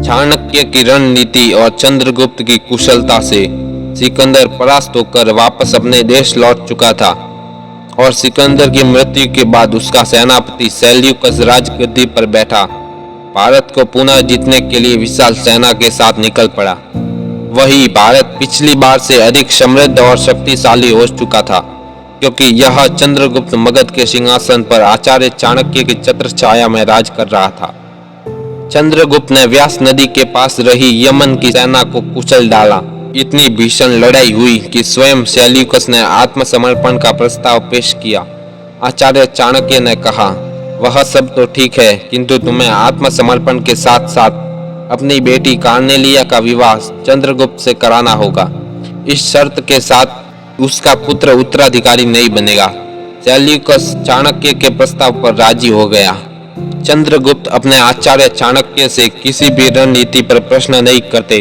चाणक्य की रणनीति और चंद्रगुप्त की कुशलता से सिकंदर परास्त होकर वापस अपने देश लौट चुका था और सिकंदर की मृत्यु के बाद उसका सेनापति सेल्यूकस राजगद्दी पर बैठा भारत को पुनः जीतने के लिए विशाल सेना के साथ निकल पड़ा। वही भारत पिछली बार से अधिक समृद्ध और शक्तिशाली हो चुका था, क्योंकि यह चंद्रगुप्त मगध के सिंहासन पर आचार्य चाणक्य की छत्र छाया में राज कर रहा था। चंद्रगुप्त ने व्यास नदी के पास रही यमन की सेना को कुचल डाला। इतनी भीषण लड़ाई हुई कि स्वयं सेल्यूकस ने आत्मसमर्पण का प्रस्ताव पेश किया। आचार्य चाणक्य ने कहा, वह सब तो ठीक है, किंतु तुम्हें आत्मसमर्पण के साथ साथ अपनी बेटी कार्नेलिया का विवाह चंद्रगुप्त से कराना होगा। इस शर्त के साथ उसका पुत्र उत्तराधिकारी नहीं बनेगा। सेल्यूकस चाणक्य के प्रस्ताव पर राजी हो गया। चंद्रगुप्त अपने आचार्य चाणक्य से किसी भी रणनीति पर प्रश्न नहीं करते,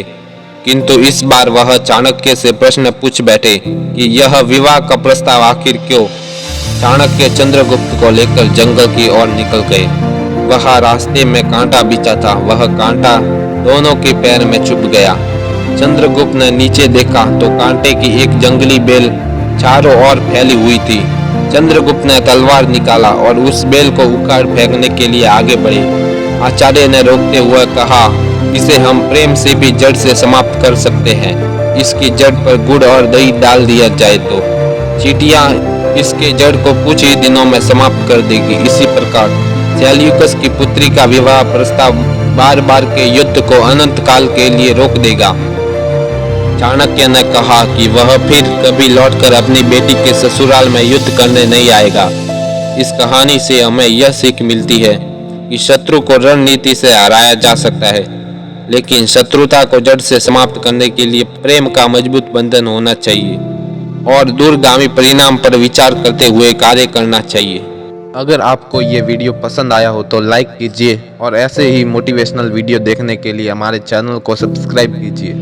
किंतु इस बार वह चाणक्य से प्रश्न पूछ बैठे कि यह विवाह का प्रस्ताव आखिर क्यों। चाणक्य चंद्रगुप्त को लेकर जंगल की ओर निकल गए। वह रास्ते में कांटा बिछा था, वह कांटा दोनों के पैर में चुभ गया। चंद्रगुप्त ने नीचे देखा तो कांटे की एक जंगली बेल चारों ओर फैली हुई थी। चंद्रगुप्त ने तलवार निकाला और उस बेल को उखाड़ फेंकने के लिए आगे बढ़े। आचार्य ने रोकते हुए कहा, इसे हम प्रेम से भी जड़ से समाप्त कर सकते हैं। इसकी जड़ पर गुड़ और दही डाल दिया जाए तो चींटियां इसके जड़ को कुछ ही दिनों में समाप्त कर देगी। इसी प्रकार सेल्यूकस की पुत्री का विवाह प्रस्ताव बार बार के युद्ध को अनंत काल के लिए रोक देगा। चाणक्य ने कहा कि वह फिर कभी लौटकर अपनी बेटी के ससुराल में युद्ध करने नहीं आएगा। इस कहानी से हमें यह सीख मिलती है कि शत्रु को रणनीति से हराया जा सकता है, लेकिन शत्रुता को जड़ से समाप्त करने के लिए प्रेम का मजबूत बंधन होना चाहिए और दूरगामी परिणाम पर विचार करते हुए कार्य करना चाहिए। अगर आपको ये वीडियो पसंद आया हो तो लाइक कीजिए और ऐसे ही मोटिवेशनल वीडियो देखने के लिए हमारे चैनल को सब्सक्राइब कीजिए।